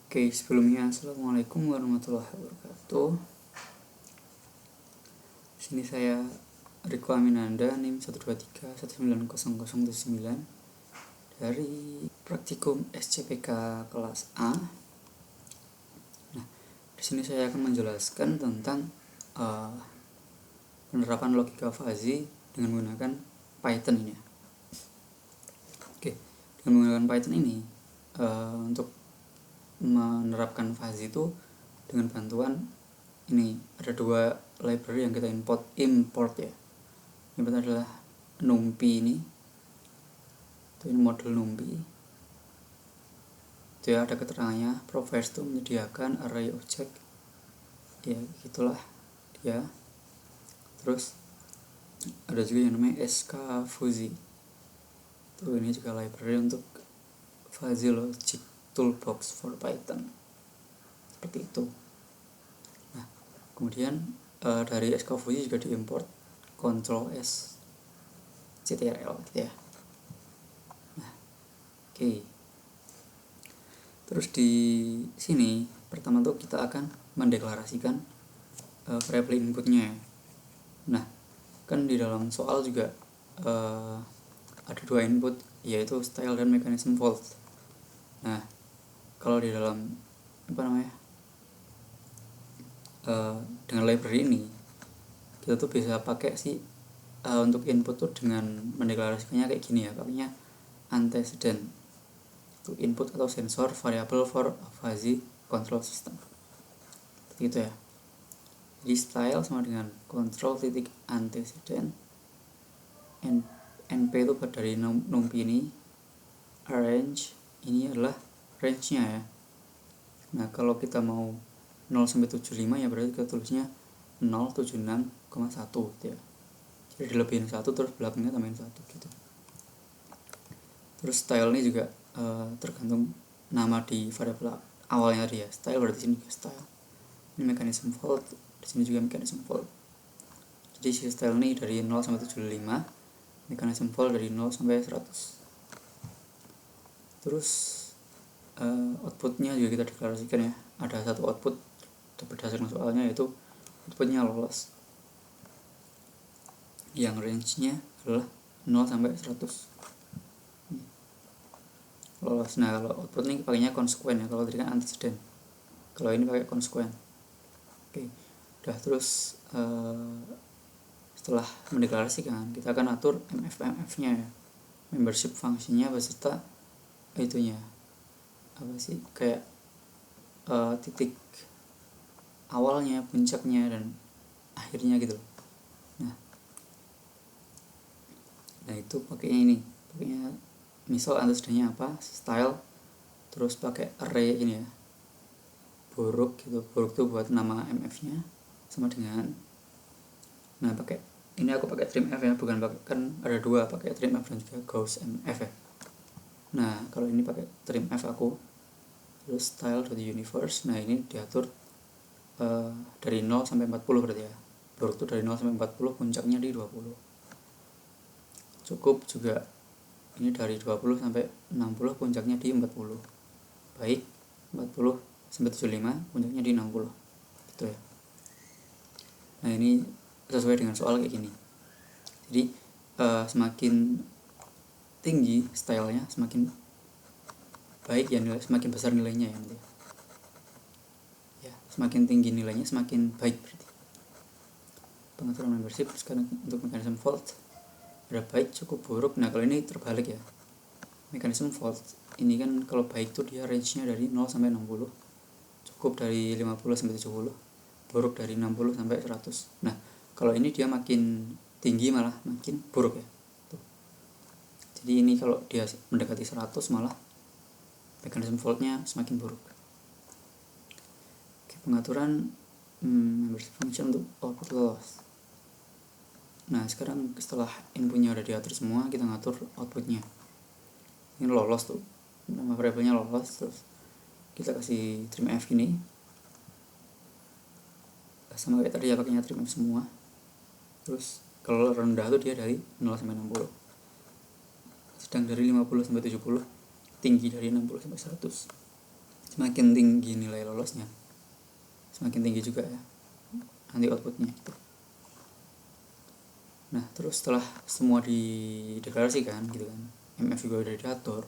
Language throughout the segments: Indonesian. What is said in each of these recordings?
Oke, sebelumnya assalamualaikum warahmatullahi wabarakatuh. Di sini saya Riko Aminanda, NIM 123190079 dari praktikum SCPK kelas A. Nah, di sini saya akan menjelaskan tentang penerapan logika fuzzy dengan menggunakan Python ini. Oke, dengan menggunakan Python ini untuk menerapkan fuzzy itu dengan bantuan ini ada dua library yang kita import ya. Yang pertama adalah NumPy ini model NumPy. Itu ya, ada keterangannya provides to menyediakan array object. Ya, gitulah dia. Terus ada juga yang namanya skfuzzy. Itu ini juga library untuk fuzzy logic toolbox for Python. Seperti itu. Nah, kemudian dari skfuzzy juga diimport control s ctrl gitu ya. Nah, oke. Terus di sini pertama tuh kita akan mendeklarasikan variable inputnya. Nah, kan di dalam soal juga ada dua input, yaitu style dan mechanism fault. Nah, kalau di dalam dengan library ini kita tuh bisa pakai untuk input tuh dengan mendeklarasikannya kayak gini ya, pakainya antecedent itu input atau sensor variable for a fuzzy control system gitu ya. Jadi style sama dengan control titik antecedent, np itu dari numpy ini, range ini adalah range nya ya. Nah, kalau kita mau 0 sampai 75 ya berarti kita tulisnya 076,1 gitu ya. Jadi dilebihin 1 terus belakangnya tambahin 1 gitu. Terus style ini juga tergantung nama di variabel awalnya tadi ya. Style berarti sini juga style. Ini mechanism fault, di sini juga mechanism fault. Jadi si style ini dari 0 sampai 75, mechanism fault dari 0 sampai 100. Terus outputnya juga kita deklarasikan ya. Ada satu output berdasarkan soalnya, yaitu outputnya lolos, yang range-nya adalah 0 sampai 100 lolos. Nah, kalau output ini pakainya konsekuen ya, kalau tadi kan antecedent, kalau ini pakai konsekuen. Oke, udah. Terus setelah mendeklarasikan, kita akan atur mf nya ya, membership fungsinya beserta itunya apa sih, kayak titik awalnya, puncaknya, dan akhirnya gitu. Nah itu pakainya misal antecedentnya apa, style, terus pakai array ini ya, buruk gitu. Buruk tuh buat nama mf nya sama dengan, nah pakai ini aku pakai trimf ya, bukan pakai, kan ada dua, pakai trimf dan juga gauss mf ya. Nah kalau ini pakai trimf aku. Terus style.universe, nah ini diatur dari 0 sampai 40 berarti ya. Buruk tuh dari 0 sampai 40, puncaknya di 20. Cukup juga ini dari 20 sampai 60, puncaknya di 40. Baik, 40 sampai 75, puncaknya di 60 gitu ya. Nah ini sesuai dengan soal kayak gini. Jadi semakin tinggi stylenya, semakin baik ya nilai, semakin besar nilainya ya nanti ya. Semakin tinggi nilainya semakin baik berarti. Pengaturan membership sekarang untuk mechanism fault ada baik, cukup, buruk. Nah kalau ini terbalik ya, mechanism fault ini kan kalau baik tuh dia range-nya dari 0 sampai 60, cukup dari 50 sampai 70, buruk dari 60 sampai 100. Nah kalau ini dia makin tinggi malah makin buruk ya tuh. Jadi ini kalau dia mendekati 100 malah mechanism fault-nya semakin buruk. Oke, pengaturan membership function untuk output loss. Nah sekarang setelah inputnya udah diatur semua, kita ngatur outputnya. Ini lolos tuh, nama variabelnya lolos. Terus kita kasih trimf ini, sama kayak tadi ya, pakainya trimf semua. Terus kalau rendah tuh dia dari 0 sampai 60, sedang dari 50 sampai 70, tinggi dari 60 sampai 100. semakin tinggi nilai lolosnya, semakin tinggi juga ya nanti outputnya gitu. Nah terus setelah semua dideklarasikan gitu kan, MF juga udah diatur,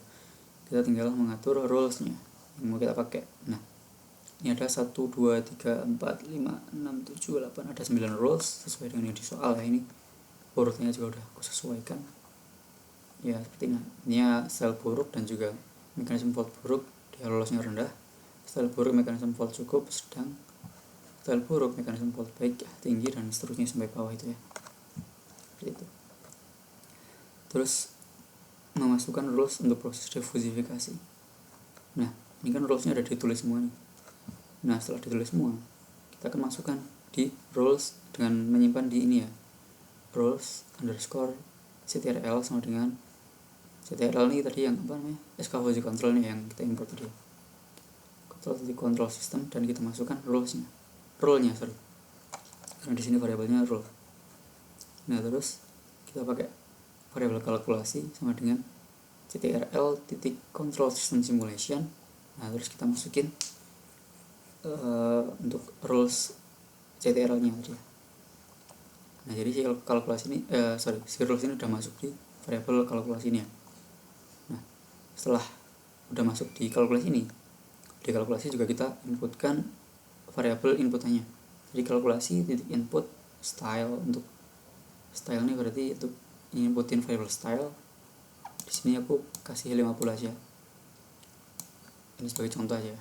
kita tinggal mengatur rulesnya yang mau kita pakai. Nah ini ada 1, 2, 3, 4, 5, 6, 7, 8, ada 9 rules sesuai dengan yang di soal ya. Ini urutnya juga udah aku sesuaikan ya, seperti ini ya, style buruk dan juga mekanisme fault buruk dia lolosnya rendah, style buruk mekanisme fault cukup sedang, style buruk mekanisme fault baik ya, tinggi, dan seterusnya sampai bawah itu ya, seperti itu. Terus memasukkan rules untuk proses diversifikasi. Nah ini kan rulesnya ada ditulis semua nih. Nah setelah ditulis semua, kita akan masukkan di rules dengan menyimpan di ini ya, rules underscore ctrl sama dengan ctrl ini tadi yang apa namanya, SKVG control nih yang kita import tadi, control system, dan kita masukkan rulesnya, rule-nya sorry, karena di sini variabelnya rule. Nah terus kita pakai variabel kalkulasi sama dengan ctrl titik control system simulation. Nah terus kita masukin untuk rules ctrl-nya tadi. Nah jadi si kalkulasi ini si rules ini udah masuk di variabel kalkulasi ini ya. Nah setelah udah masuk di kalkulasi ini, di kalkulasi juga kita inputkan variabel inputannya. Jadi kalkulasi titik input style, untuk style ini berarti untuk inputin variabel style. Di sini aku kasih 50 aja. Ini sebagai contoh aja.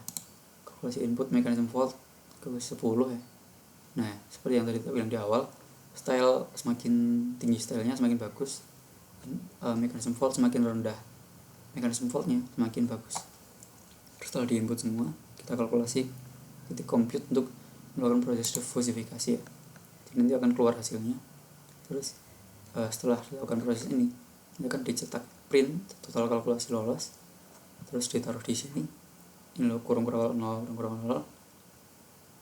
Kalkulasi input mechanism fault ke 10 ya. Nah seperti yang tadi kita bilang di awal, style semakin tinggi stylenya semakin bagus, mechanism fault semakin rendah, mechanism faultnya semakin bagus. Setelah diinput semua, kita kalkulasi titik compute untuk melakukan proses diversifikasi ya. Jadi nanti akan keluar hasilnya. Terus setelah dilakukan proses ini akan dicetak print total kalkulasi lolos, terus ditaruh di sini. Ini loh kurung 0.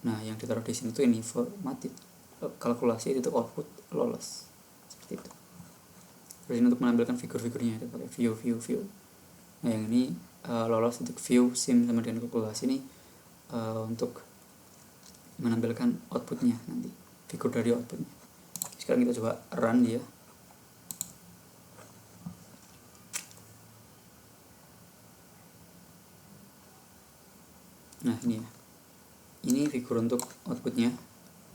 Nah yang ditaruh di sini tuh ini formatted kalkulasi itu output lolos, seperti itu. Terus ini untuk menampilkan figur-figurnya itu pakai view. Nah yang ini lolos untuk view sim sama dengan kalkulasi ini untuk menampilkan outputnya nanti, figur dari outputnya. Sekarang kita coba run dia. Nah ini ya, ini figur untuk outputnya.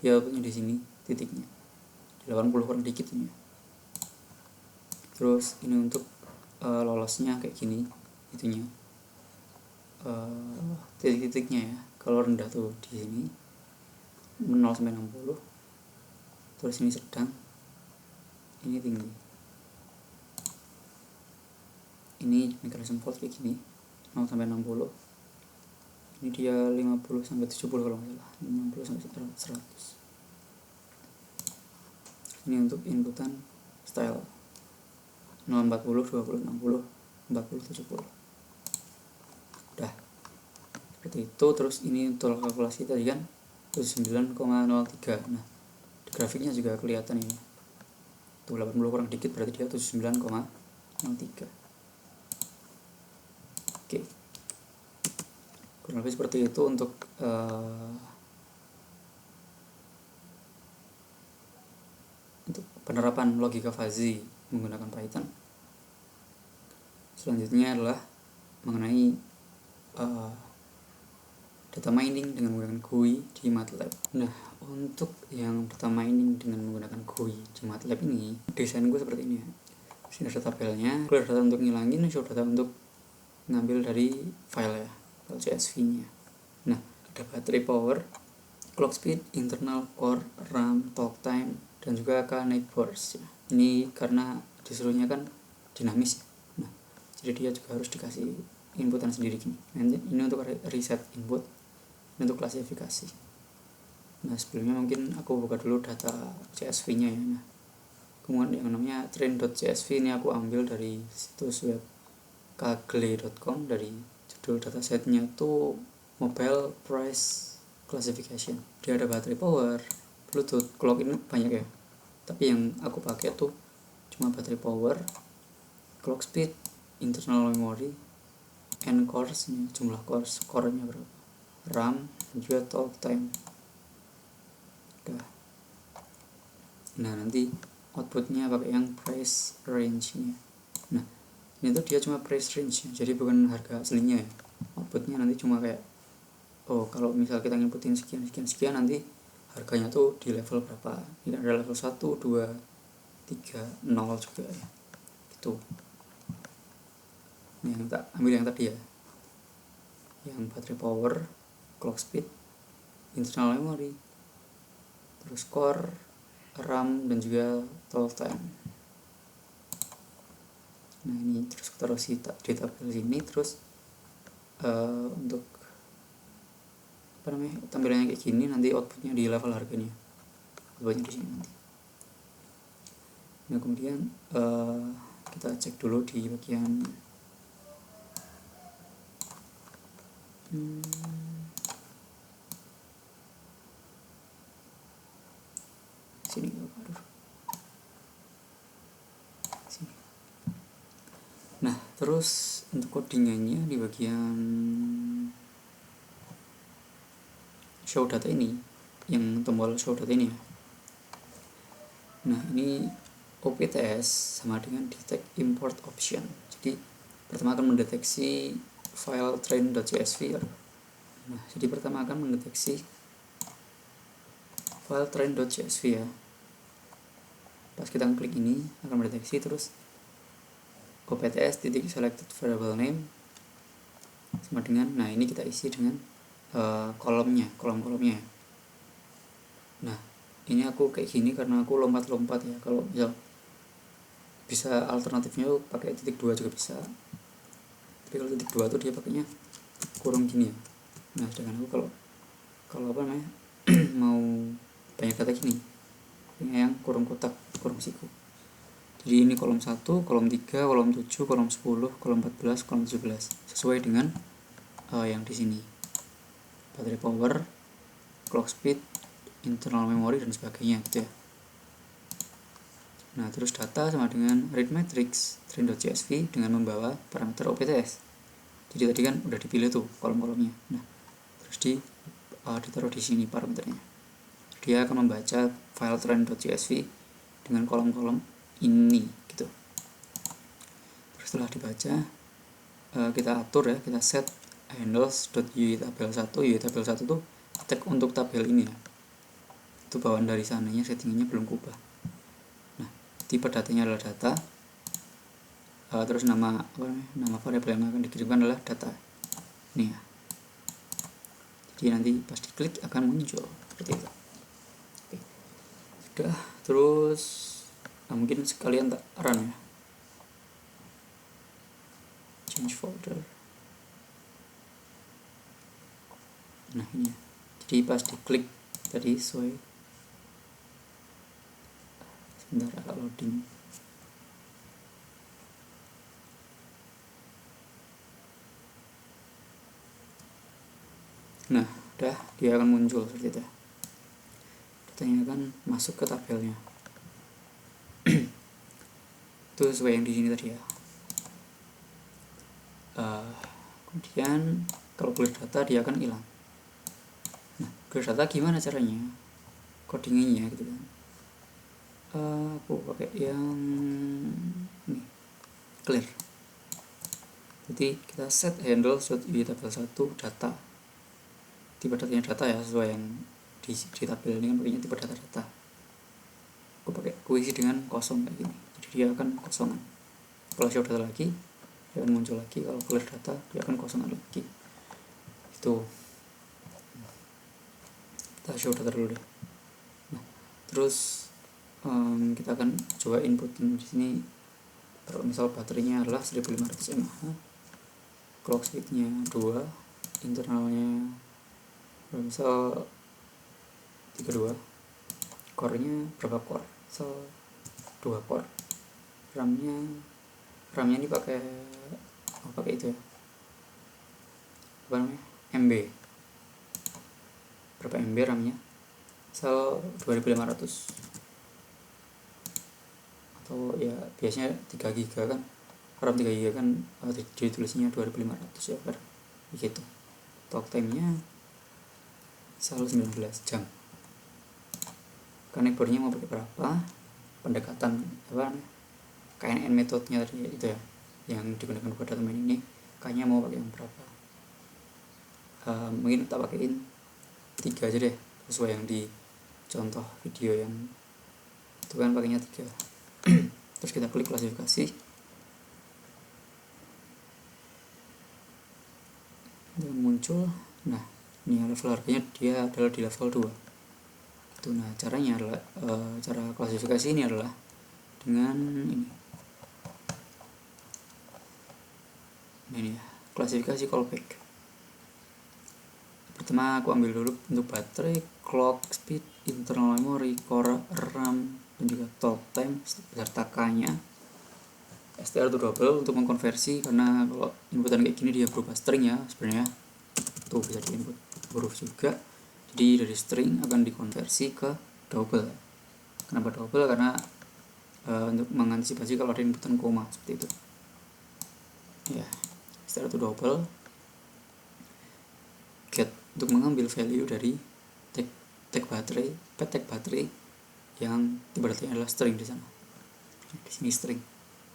Dia outputnya di sini titiknya di 80 kurang dikit ini. Terus ini untuk lolosnya kayak gini itunya, titik-titiknya ya. Kalau rendah tuh di sini 0 sampai 60. Terus ini sedang, ini tinggi. Ini mekanisme fault kayak gini 0 sampai 60. Ini dia 50 sampai 70 kalau nggak salah, 50 sampai 100. Ini untuk inputan style 0, 40, 20, 60, 40, 70. Udah seperti itu. Terus ini untuk kalkulasi tadi kan 79,03. Nah di grafiknya juga kelihatan ini tuh 80 kurang dikit berarti dia 79,03. Oke, kurang lebih seperti itu untuk penerapan logika fuzzy menggunakan Python. Selanjutnya adalah mengenai data mining dengan menggunakan GUI di MATLAB. Nah untuk yang data mining dengan menggunakan GUI di MATLAB ini, desain gue seperti ini ya. Sini ada tabelnya, clear data untuk ngilangin, show data untuk ngambil dari file ya, file CSV nya. Nah ada battery power, clock speed, internal core, RAM, talk time, dan juga kinetic burst ya. Ini karena disuruhnya kan dinamis ya. Nah jadi dia juga harus dikasih inputan sendiri gini. Ini untuk reset input, ini untuk klasifikasi. Nah sebelumnya mungkin aku buka dulu data CSV nya ya. Nah kemudian yang namanya train.csv ini aku ambil dari situs web kaggle.com. Dari judul datasetnya tuh mobile price classification. Dia ada battery power, bluetooth, clock, ini banyak ya, tapi yang aku pakai tuh cuma battery power, clock speed, internal memory, N cores, ini jumlah cores, core-nya berapa, RAM, dan juga talk time. Udah. Nah nanti outputnya pakai yang price range-nya. Nah ini tuh dia cuma price range, jadi bukan harga aslinya ya. Outputnya nanti cuma kayak, oh kalau misal kita inputin sekian nanti harganya tuh di level berapa. Ini ada level 1, 2, 3, 0 juga ya. Gitu. Ini yang tak ambil yang tadi ya, yang baterai power, clock speed, internal memory, terus core, RAM, dan juga talk time. Nah ini terus kita taruh di tabel sini. Terus untuk tampilannya kayak gini, nanti outputnya di level harganya, outputnya di sini nanti. Nah kemudian kita cek dulu di bagian sini. Sini. Nah terus untuk codingannya di bagian show data ini, yang tombol show data ini ya. Nah ini OPTS sama dengan detect import option. Jadi pertama akan mendeteksi file train.csv. Nah jadi pertama akan mendeteksi file train.csv ya. Pas kita klik ini akan mendeteksi, terus OPTS titik selected variable name sama dengan, nah ini kita isi dengan kolom-kolomnya. Nah ini aku kayak gini karena aku lompat-lompat ya. Kalau misal bisa alternatifnya pakai titik 2 juga bisa, tapi kalau titik 2 tuh dia pakainya kurung gini ya. Nah sedangkan aku kalau apa namanya mau banyak data gini, yang kurung kotak, kurung siku. Jadi ini kolom 1, kolom 3, kolom 7, kolom 10, kolom 14, kolom 17 sesuai dengan yang di sini. Baterai power, clock speed, internal memory, dan sebagainya gitu ya. Nah terus data sama dengan read matrix train.csv dengan membawa parameter OPTS. Jadi tadi kan udah dipilih tuh kolom-kolomnya. Nah terus ditaruh di sini parameternya. Dia akan membaca file train.csv dengan kolom-kolom ini gitu. Terus setelah dibaca, kita atur ya, kita set handles.ui tabel 1. UI tabel 1 tuh tag untuk tabel ini ya. Itu bawaan dari sananya, settingannya belum kubah. Nah tipe datanya adalah data, terus nama variabel yang akan dikirimkan adalah data ini ya. Jadi nanti pas diklik akan muncul seperti itu. Oke. Sudah. Terus mungkin sekalian tak run ya, change folder. Nah ini ya. Jadi pas diklik tadi sesuai. Sebentar agak loading. Nah udah, dia akan muncul seperti itu. Datanya akan masuk ke tabelnya. Itu sesuai yang di sini tadi ya. Kemudian kalau clear data dia akan hilang. Nah clear data gimana caranya, codingannya gitu kan. Aku pakai yang ini, clear. Jadi kita set handles.ui tabel 1 data, tipe datanya data ya, sesuai yang di tabel ini kan pakainya tipe data. Aku isi dengan kosong kayak gini, jadi dia akan kosongan. Kalau show data lagi dia akan muncul lagi, kalau clear data dia akan kosongan lagi. Itu kita show data dulu deh. Nah terus kita akan coba inputin di sini. Kalau misal baterainya adalah 1500 mAh, clock speednya 2, internalnya misal 32, core-nya berapa core, misal 2 core, RAM-nya ini pakai itu ya, apa namanya, MB, berapa MB RAM-nya, misal 2500, atau ya biasanya 3 GB kan RAM 3 GB kan ditulisnya 2500 ya kan begitu. Talk time-nya selalu 19 jam. Karena keyboardnya mau pakai berapa, pendekatan apa KNN metodenya tadi itu ya yang digunakan buat data main ini kayaknya mau pakai yang berapa. Mungkin tak pakein 3 aja deh sesuai yang di contoh video yang itu kan pakainya 3. Terus kita klik klasifikasi, dan muncul, nah ini level harganya dia adalah di level 2 itu. Nah caranya adalah cara klasifikasi ini adalah dengan ini ya, klasifikasi callback. Pertama aku ambil dulu untuk baterai, clock speed, internal memory, core, RAM, dan juga talk time beserta K-nya. str to double untuk mengkonversi, karena kalau inputan kayak gini dia berubah string ya sebenarnya, tuh bisa di input huruf juga, jadi dari string akan dikonversi ke double. Kenapa double? Karena untuk mengantisipasi kalau ada inputan koma seperti itu ya. str to double get untuk mengambil value dari tag baterai, tag baterai yang ibaratnya adalah string di sana. Di sini string.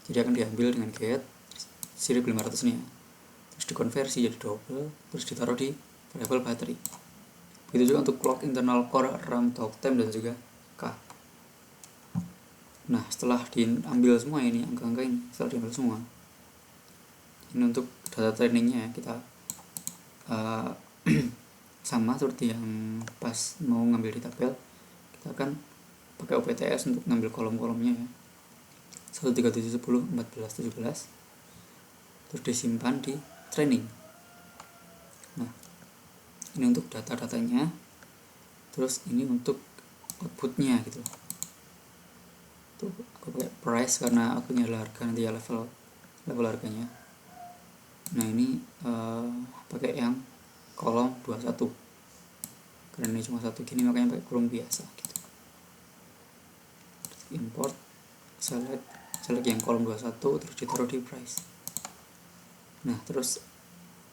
Jadi akan diambil dengan get sirip 500 nih ya. Terus dikonversi jadi double, terus ditaruh di variabel baterai. Begitu juga untuk clock, internal core, RAM, talk time, dan juga K. Nah, setelah diambil semua ini, angka-angka ini, setelah diambil semua, ini untuk data trainingnya kita sama seperti yang pas mau ngambil di tabel, kita akan pakai OPTS untuk ngambil kolom-kolomnya ya. 1, 3, 7, 10, 14, 17, terus disimpan di training. Nah, ini untuk data-datanya, terus ini untuk outputnya gitu. Tuh aku pakai price karena outputnya adalah harga, nanti ya level harganya. Nah ini pakai yang kolom 21 karena ini cuma satu gini, makanya pakai kolom biasa gitu. Import, select yang kolom 21, terus ditaruh di price. Nah terus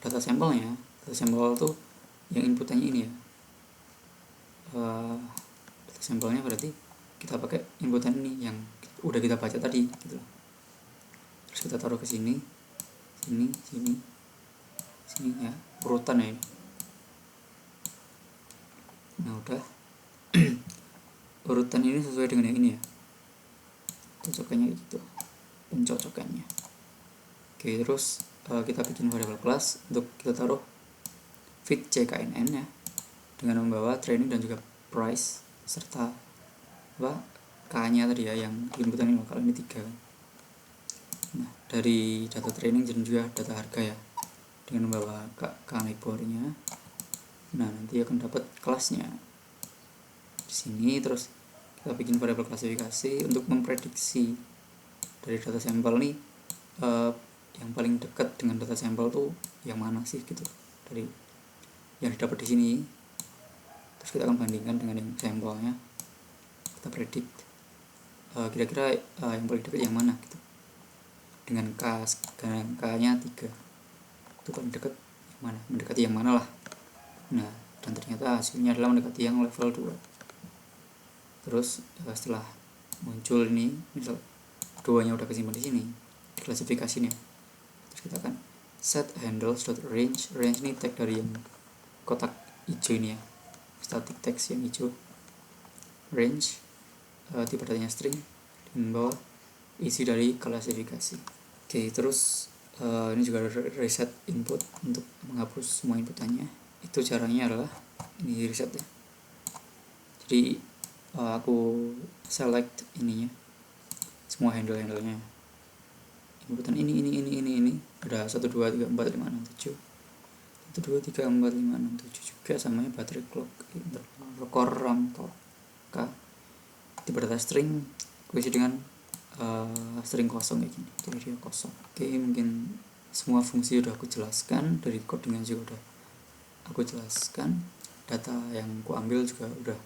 data sampelnya, data sampel tuh yang inputannya ini ya, data sampelnya berarti kita pakai inputan ini yang udah kita baca tadi gitu. Terus kita taruh ke sini, sini ya, urutan ya ini. Nah udah urutan ini sesuai dengan yang ini ya, cocokannya gitu, pencocokannya. Oke, terus kita bikin variabel class untuk kita taruh fit CKNN ya, dengan membawa training dan juga price serta K-nya tadi ya, yang inputan ini lokal ini 3. Nah dari data training dan juga data harga ya, dengan membawa K neighbor-nya. Nah nanti akan dapat kelasnya di sini. Terus kita bikin variabel klasifikasi untuk memprediksi dari data sampel nih yang paling dekat dengan data sampel tuh yang mana sih gitu, dari yang didapat di sini. Terus kita akan bandingkan dengan yang sampelnya, kita predict kira-kira yang paling dekat yang mana gitu, dengan K-nya 3 itu paling dekat yang mana, mendekati yang mana lah. Nah dan ternyata hasilnya adalah mendekati yang level 2. Terus setelah muncul ini, misal 2-nya udah kesimpan di sini, klasifikasinya, terus kita akan set handles.range. Range ini tag dari yang kotak hijau ini ya, static text yang hijau. Range tipe datanya string, dan bawah isi dari klasifikasi. Oke, terus ini juga ada reset input untuk menghapus semua inputannya. Itu caranya adalah ini reset ya. Jadi aku select ininya, semua handle-handlenya, inputan ini ada 1, 2, 3, 4, 5, 6, 7, 1, 2, 3, 4, 5, 6, 7 juga sama ya, baterai, clock, core, RAM, K. Tipe data string aku isi dengan string kosong kayak gini, jadi dia kosong. Oke, mungkin semua fungsi udah aku jelaskan, dari codingnya juga udah aku jelaskan, data yang aku ambil juga udah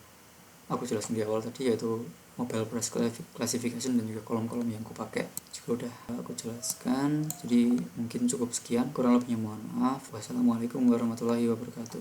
aku jelaskan di awal tadi, yaitu mobile price classification dan juga kolom-kolom yang aku pakai juga udah aku jelaskan. Jadi mungkin cukup sekian, kurang lebihnya mohon maaf. Wassalamualaikum warahmatullahi wabarakatuh.